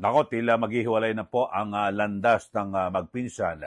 Nako, tila maghihiwalay na po ang landas ng magpinsan.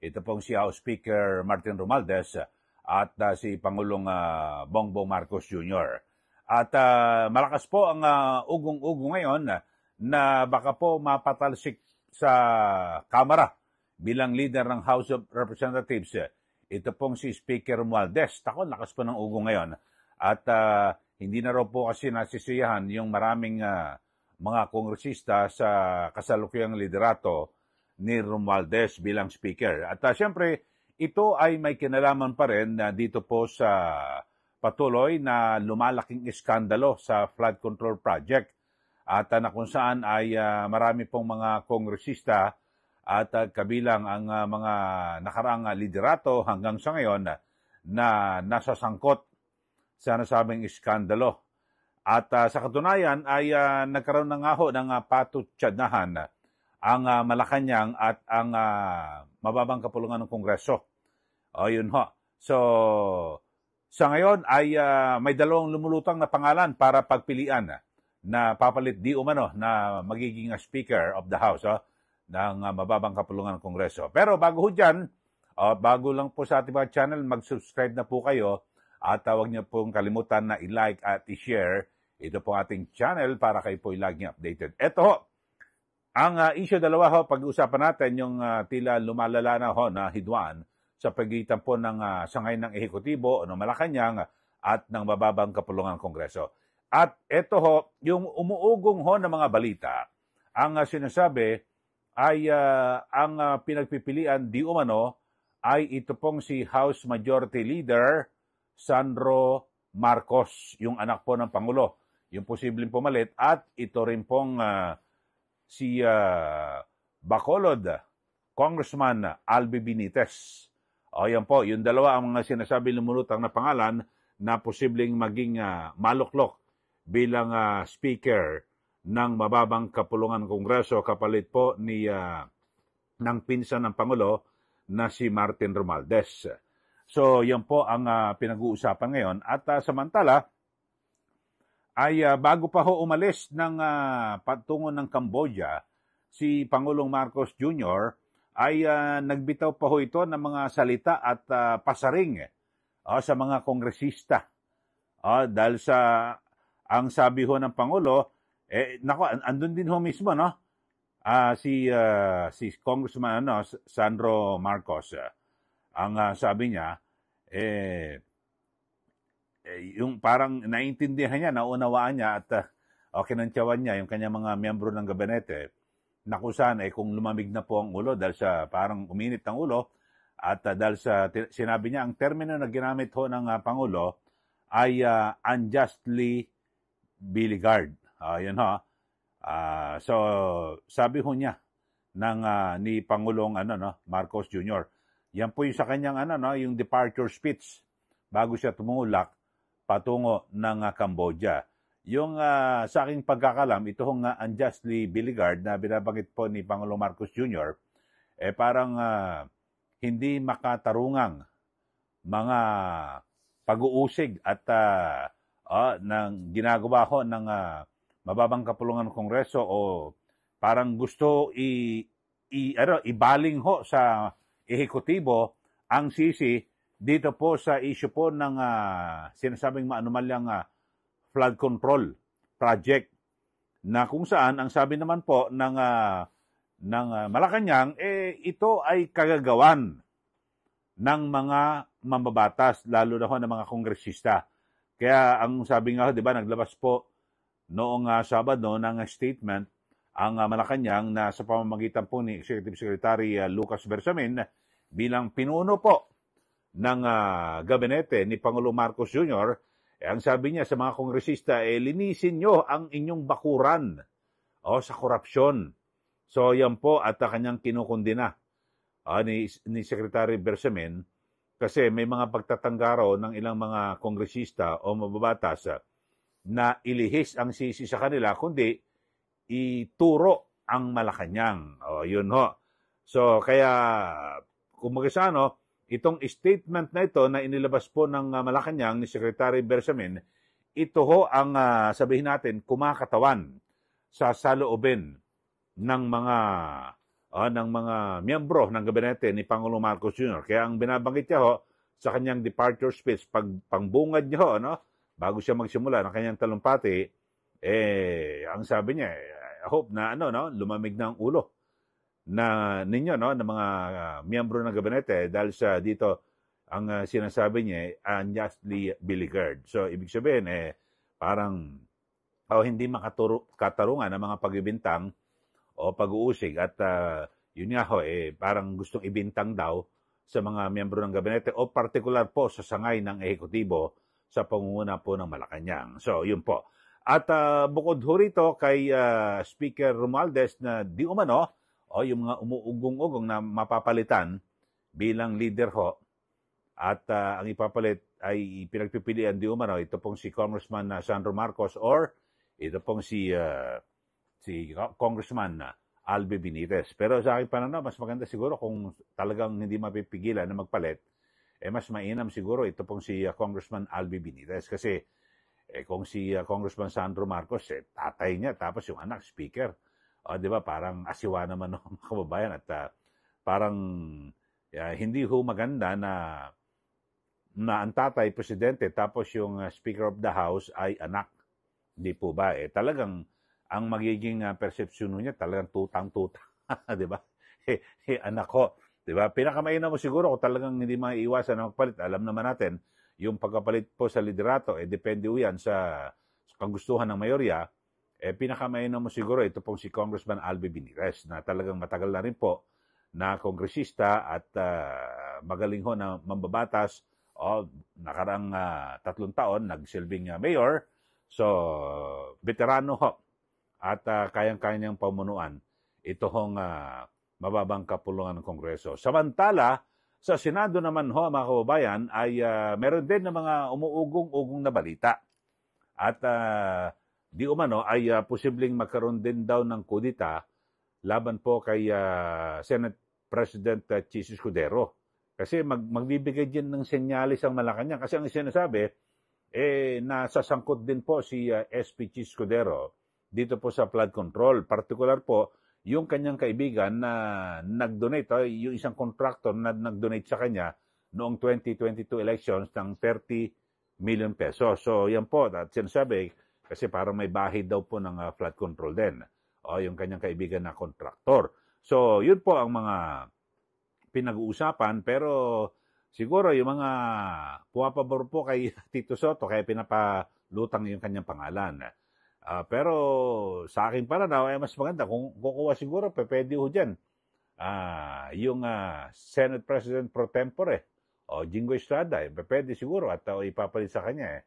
Ito pong si House Speaker Martin Romualdez at si Pangulong Bongbong Marcos Jr. At malakas po ang ugong-ugo ngayon na baka po mapatalsik sa Kamara bilang leader ng House of Representatives. Ito pong si Speaker Romualdez. Tako, lakas po ng ugo ngayon. At hindi na raw po kasi nasisiyahan yung maraming mga kongresista sa kasalukuyang liderato ni Romualdez bilang speaker. At siyempre, ito ay may kinalaman pa rin dito po sa patuloy na lumalaking iskandalo sa flood control project at na kung saan ay marami pong mga kongresista at kabilang ang mga nakaraang liderato hanggang sa ngayon na nasasangkot sa nasabing iskandalo. At sa katunayan ay nagkaroon na nga ho ng patutsadahan ang Malacanang at ang mababang kapulungan ng Kongreso. O yun ho. So, sa ngayon ay may dalawang lumulutang na pangalan para pagpilian na papalit di umano na magiging Speaker of the House ng mababang kapulungan ng Kongreso. Pero bago ho dyan, bago lang po sa ating mga channel, mag-subscribe na po kayo at huwag niyo pong kalimutan na i-like at i-share ito po ating channel para kayo po laging updated. Ito ho, ang issue dalawa ho, pag-uusapan natin yung tila lumalala na ho na hidwaan sa pagitan po ng sangay ng ehekutibo ng Malacanang at ng mababang kapulungan ng Kongreso. At ito ho, yung umuugong ho ng mga balita, ang sinasabi ay ang pinagpipilian di umano ay ito pong si House Majority Leader Sandro Marcos, yung anak po ng Pangulo, yung posibleng pumalit, at ito rin pong si Bacolod, Congressman Albi Benitez. O yan po, yung dalawa ang mga sinasabi lumulutang na pangalan na posibleng maging maluklok bilang Speaker ng mababang kapulungan ng Kongreso kapalit po ni ng pinsan ng Pangulo na si Martin Romualdez. So, yan po ang pinag-uusapan ngayon. At samantala, ay bago pa ho umalis ng patungo ng Cambodia, si Pangulong Marcos Jr. ay nagbitaw pa ho ito ng mga salita at pasaring sa mga kongresista. Dahil sa, ang sabi ho ng Pangulo, andun din ho mismo, no? Si Congressman Sandro Marcos. Ang sabi niya, yung parang naintindihan niya, naunawaan niya at kinantyawan niya yung kanyang mga miyembro ng gabinete na kung saan kung lumamig na po ang ulo dahil sa parang uminit ang ulo at dahil sa sinabi niya ang termino na ginamit ho ng Pangulo ay unjustly beleaguered. Yun ho. So sabi ho niya ni Pangulong Marcos Jr. Yan po yung sa kanyang yung departure speech bago siya tumulak patungo ng Cambodia. Yung sa aking pagkakalam, ito hong unjustly beleaguered na binabanggit po ni Pangulong Marcos Jr., parang hindi makatarungang mga pag-uusig at ng ginagawa ho ng mababang kapulungan ng Kongreso o parang gusto ibaling ho sa ehekutibo ang sisi dito po sa issue po ng sinasabing maanumalyang flood control project na kung saan ang sabi naman po ng Malacanang ito ay kagagawan ng mga mambabatas lalo na ho ng mga kongresista. Kaya ang sabi nga, 'di ba, naglabas po noong Sabado ng statement ang Malacanang na sa pamamagitan po ni Executive Secretary Lucas Bersamin bilang pinuno po ng gabinete ni Pangulong Marcos Jr., ang sabi niya sa mga kongresista, linisin nyo ang inyong bakuran sa korupsyon. So yan po at kanyang kinukundina ni Secretary Bersamin kasi may mga pagtatanggaro ng ilang mga kongresista o mababatas na ilihis ang sisi sa kanila kundi ituro ang Malacanang. Yun ho. So kaya kumbaga sa itong statement na ito na inilabas po ng Malacanang ni Secretary Bersamin, ito ho ang sabihin natin kumakatawan sa saloobin ng mga miyembro ng gabinete ni Pangulong Marcos Jr. Kaya ang binabanggit niya ho sa kanyang departure speech, pangbungad niya ho, bago siya magsimula ng kanyang talumpati, ang sabi niya, I hope na lumamig na ang ulo na ninyo, ng mga miyembro ng gabinete dahil sa dito ang sinasabi niya unjustly beleaguered. So ibig sabihin parang hindi makatarungan ng mga pagbibintang o pag-uusig at yun nga ho, parang gustong ibintang daw sa mga miyembro ng gabinete o partikular po sa sangay ng ehekutibo sa pangunguna po ng Malacanang. So yun po. At bukod ho rito kay Speaker Romualdez na di umano yung mga umuugong-ugong na mapapalitan bilang leader ho at ang ipapalit ay pinagpipilian di umano ito pong si Congressman Sandro Marcos or ito pong si Congressman Albe Benitez. Pero sa aking pananaw, mas maganda siguro kung talagang hindi mapipigilan na magpalit, mas mainam siguro ito pong si Congressman Albe Benitez. Kasi kung si Congressman Sandro Marcos, tatay niya, tapos yung anak, speaker. Di ba, parang asiwa naman ng mga kababayan at parang hindi ho maganda na ang tatay, presidente, tapos yung Speaker of the House ay anak. Di po ba? Talagang ang magiging persepsyon niya talagang tutang-tuta, 'di ba? Anak ko, 'di ba? Pinakamainam mo siguro kung talagang hindi maiiwasan na magpalit. Alam naman natin, yung pagkapalit po sa liderato depende 'yan sa kagustuhan ng mayorya. Pinakamainam mo siguro ito pong si Congressman Albe Benitez na talagang matagal na rin po na kongresista at magaling ho na mambabatas nakarang 3 taon nagsilbing mayor. So, veterano ho at kayang-kaya niyang pamunuan ito hong mababang kapulungan ng Kongreso. Samantala, sa Senado naman ho, mga kababayan, ay meron din na mga umuugong-ugong na balita. At di umano ay posibleng magkaroon din daw ng kudita laban po kay Senate President Chis Escudero. Kasi magbibigay din ng senyalis ang Malacanang. Kasi ang sinasabi, nasasangkot din po si SP Chis Escudero dito po sa flood control. Particular po, yung kanyang kaibigan na nag-donate, yung isang contractor na nag-donate sa kanya noong 2022 elections ng 30 million pesos. So yan po, at sinasabi, kasi parang may bahid daw po ng flood control din. Yung kanyang kaibigan na contractor. So yun po ang mga pinag-uusapan, pero siguro yung mga pumapabor po kay Tito Soto, kaya pinapalutang yung kanyang pangalan. Pero sa akin pananaw, mas maganda kung kukuha siguro, pwede ho dyan. Yung Senate President pro tempore, Jingo Estrada, pwede siguro at ipapalit sa kanya.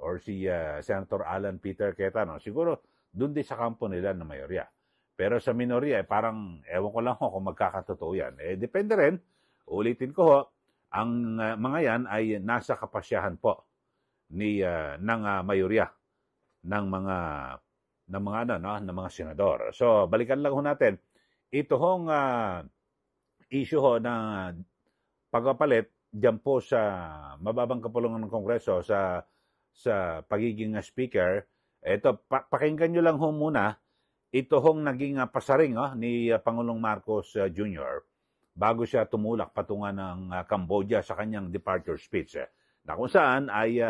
Or si Senator Alan Peter Cayetano, siguro doon din sa kampo nila na mayorya. Pero sa minorya, parang ewan ko lang kung magkakatotoo yan. Depende rin, ulitin ko ho, ang mga yan ay nasa kapasyahan po ng mayorya ng mga senador. So, balikan lang ho natin. Ito hong issue ho na pagpapalit diyan po sa mababang kapulungan ng Kongreso sa pagiging speaker. Ito, pakinggan nyo lang ho muna. Ito hong naging pasaring ni Pangulong Marcos Jr. bago siya tumulak patungan ng Cambodia sa kanyang departure speech. Na kung saan ay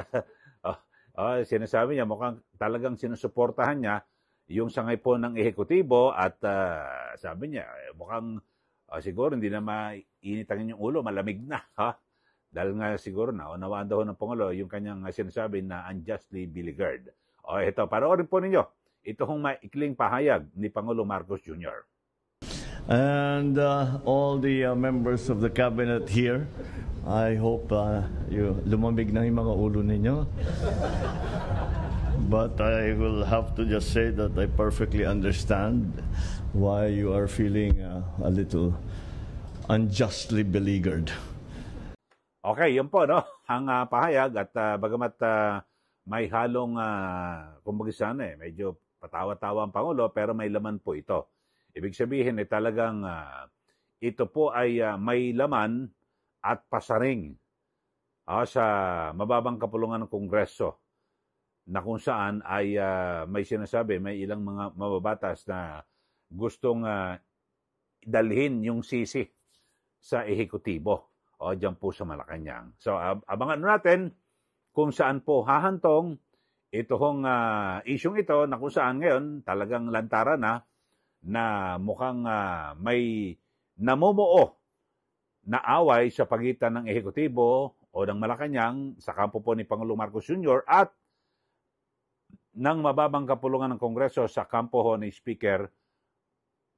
sinasabi niya mukhang talagang sinusuportahan niya yung sangay po ng ehekutibo at sabi niya mukhang siguro hindi na mainitangin yung ulo, malamig na. Dahil nga siguro naunawaan daw ng Pangulo yung kanyang sinasabi na unjustly beleaguered. Ito, panoorin po ninyo. Ito hong maikling pahayag ni Pangulo Marcos Jr. And all the members of the cabinet here, I hope lumamig na yung mga ulo ninyo. But I will have to just say that I perfectly understand why you are feeling a little unjustly beleaguered. Okay, yun po, ang pahayag at bagamat may halong, kumbaga sana medyo patawa-tawa ang Pangulo, pero may laman po ito. Ibig sabihin talagang ito po ay may laman at pasaring sa mababang kapulungan ng Kongreso na kung saan ay may sinasabi, may ilang mga mababatas na gustong dalhin yung sisi sa ehekutibo o dyan po sa Malacanang. So, abangan natin kung saan po hahantong itong isyong ito na kung saan ngayon talagang lantaran na mukhang may namumuo na away sa pagitan ng ehekutibo o ng Malacanang sa kampo po ni Pangulong Marcos Jr. at ng mababang kapulungan ng Kongreso sa kampo ho ni Speaker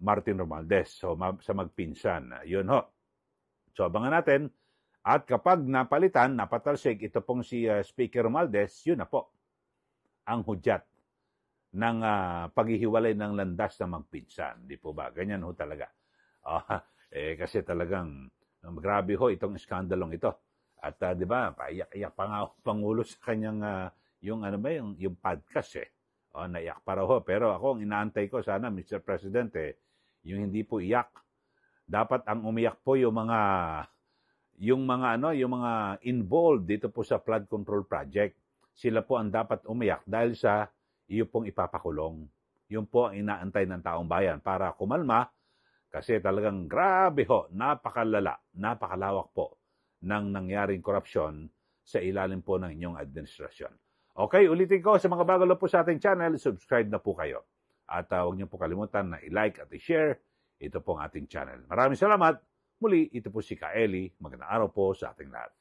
Martin Romualdez. So, sa magpinsan. Yun ho. So, abangan natin. At kapag napalitan, napatalsik, ito pong si Speaker Romualdez, yun na po ang hudyat ng paghihiwalay ng landas na magpinsan. Di po ba? Ganyan ho talaga. Kasi talagang grabe ho itong skandalong ito. At di ba, paiyak-iyak pa nga Pangulo sa kanyang yung podcast naiyak para ho. Pero ako ang inaantay ko sana, Mr. President, yung hindi po iyak. Dapat ang umiyak po yung mga involved dito po sa flood control project. Sila po ang dapat umiyak dahil sa iyo pong ipapakulong. Yun po ang inaantay ng taong bayan para kumalma kasi talagang grabe ho, napakalala, napakalawak po ng nangyaring korupsyon sa ilalim po ng inyong administrasyon. Okay, ulitin ko sa mga bago po sa ating channel, subscribe na po kayo. At huwag niyo po kalimutan na i-like at i-share ito pong ating channel. Maraming salamat. Muli, ito po si Kaeli. Magandang araw po sa ating lahat.